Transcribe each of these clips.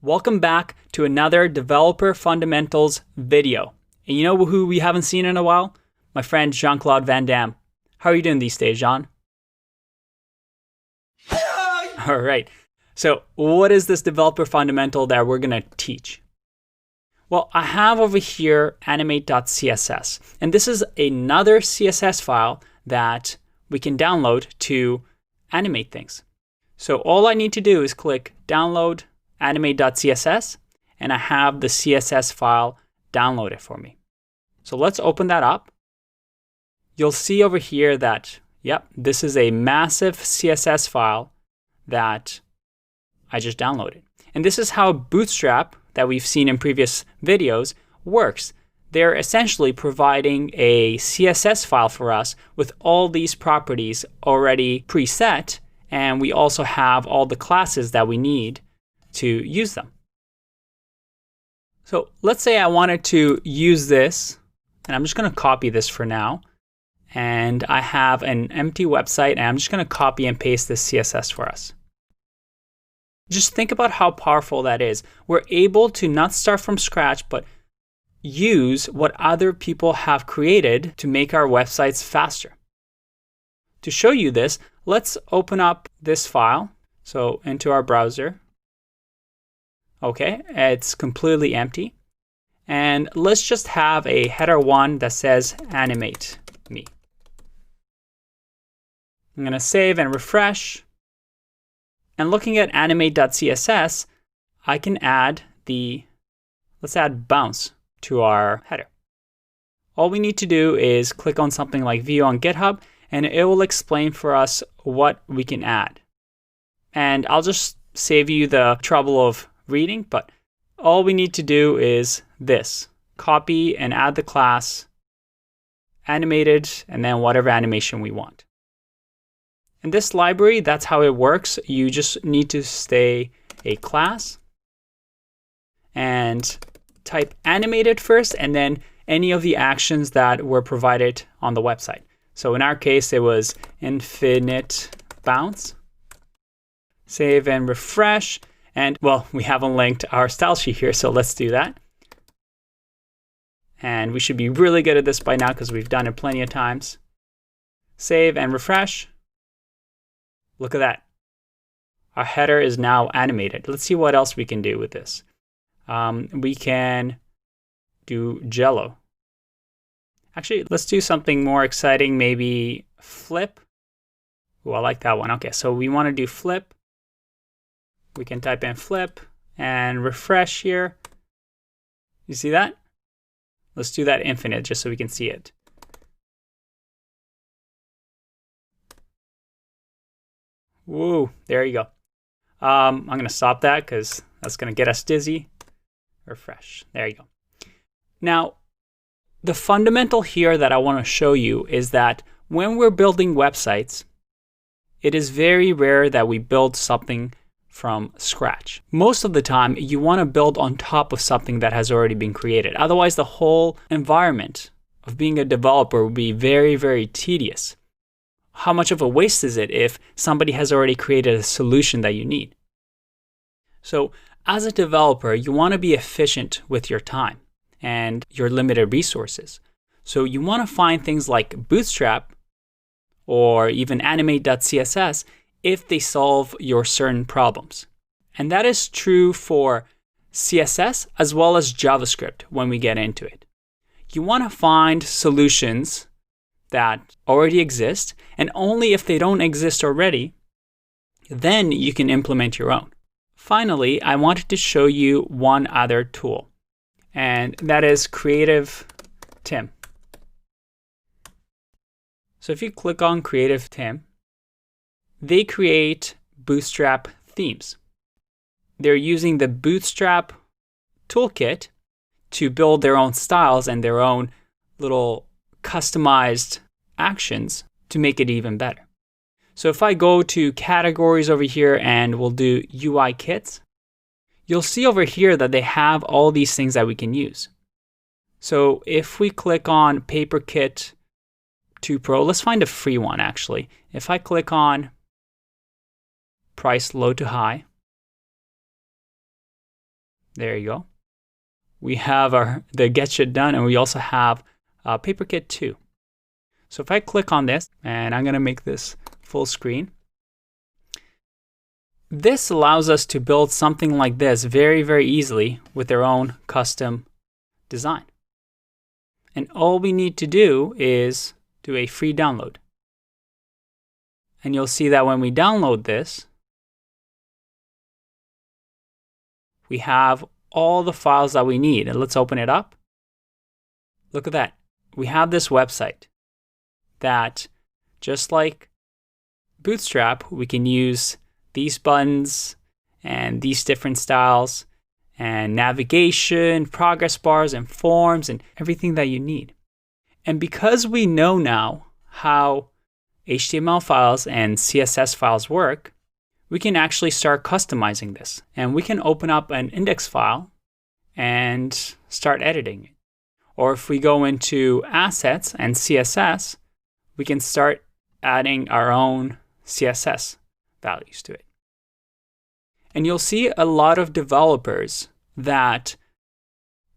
Welcome back to another Developer Fundamentals video. And you know who we haven't seen in a while? My friend Jean-Claude Van Damme. How are you doing these days, Jean? All right. So what is this Developer Fundamental that we're going to teach? Well, I have over here animate.css. And this is another CSS file that we can download to animate things. So all I need to do is click download animate.css, and I have the CSS file downloaded for me. So let's open that up. You'll see over here that, yep, this is a massive CSS file that I just downloaded. And this is how Bootstrap, that we've seen in previous videos, works. They're essentially providing a CSS file for us with all these properties already preset, and we also have all the classes that we need to use them. So let's say I wanted to use this, and I'm just going to copy this for now. And I have an empty website, and I'm just going to copy and paste this CSS for us. Just think about how powerful that is. We're able to not start from scratch, but use what other people have created to make our websites faster. To show you this, let's open up this file. So into our browser. Okay, it's completely empty. And let's just have a header 1 that says animate me. I'm going to save and refresh. And looking at animate.css, I can add let's add bounce to our header. All we need to do is click on something like view on GitHub, and it will explain for us what we can add. And I'll just save you the trouble of reading, but all we need to do is this: copy and add the class animated, and then whatever animation we want. In this library, that's how it works. You just need to stay a class and type animated first, and then any of the actions that were provided on the website. So in our case, it was infinite bounce. Save and refresh. And well, we haven't linked our style sheet here, so let's do that. And we should be really good at this by now because we've done it plenty of times. Save and refresh. Look at that. Our header is now animated. Let's see what else we can do with this. We can do Jello. Actually, let's do something more exciting, maybe flip. Oh, I like that one. Okay, so we want to do flip. We can type in flip and refresh here. You see that? Let's do that infinite just so we can see it. Woo, there you go. I'm going to stop that because that's going to get us dizzy. Refresh. There you go. Now, the fundamental here that I want to show you is that when we're building websites, it is very rare that we build something from scratch. Most of the time, you want to build on top of something that has already been created. Otherwise, the whole environment of being a developer would be very, very tedious. How much of a waste is it if somebody has already created a solution that you need? So as a developer, you want to be efficient with your time and your limited resources. So you want to find things like Bootstrap or even animate.css if they solve your certain problems. And that is true for CSS as well as JavaScript when we get into it. You want to find solutions that already exist, and only if they don't exist already, then you can implement your own. Finally, I wanted to show you one other tool, and that is Creative Tim. So if you click on Creative Tim, they create Bootstrap themes. They're using the Bootstrap toolkit to build their own styles and their own little customized actions to make it even better. So if I go to categories over here and we'll do UI kits, you'll see over here that they have all these things that we can use. So if we click on PaperKit 2 Pro, let's find a free one actually. If I click on price low to high, There you go. We have the get shit done, and we also have PaperKit 2. So if I click on this, and I'm going to make this full screen, this allows us to build something like this very, very easily with their own custom design. And all we need to do is do a free download. And you'll see that when we download this, we have all the files that we need. And let's open it up. Look at that. We have this website that, just like Bootstrap, we can use these buttons and these different styles and navigation, progress bars, and forms, and everything that you need. And because we know now how HTML files and CSS files work, we can actually start customizing this. And we can open up an index file and start editing it. Or if we go into assets and CSS, we can start adding our own CSS values to it. And you'll see a lot of developers that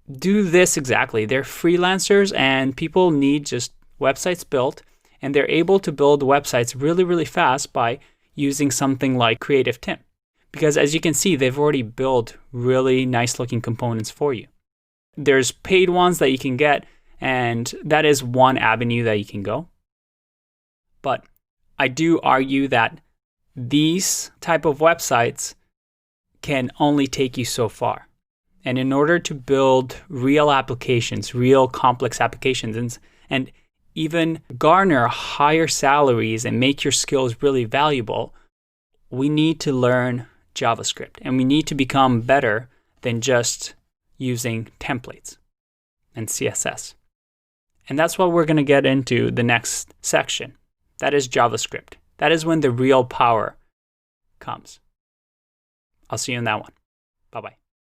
do this exactly. They're freelancers and people need just websites built, and they're able to build websites really, really fast by using something like Creative Tim. Because as you can see, they've already built really nice looking components for you. There's paid ones that you can get, and that is one avenue that you can go. But I do argue that these type of websites can only take you so far. And in order to build real applications, real complex applications, and even garner higher salaries and make your skills really valuable, we need to learn JavaScript. And we need to become better than just using templates and CSS. And that's what we're going to get into the next section. That is JavaScript. That is when the real power comes. I'll see you in that one. Bye-bye.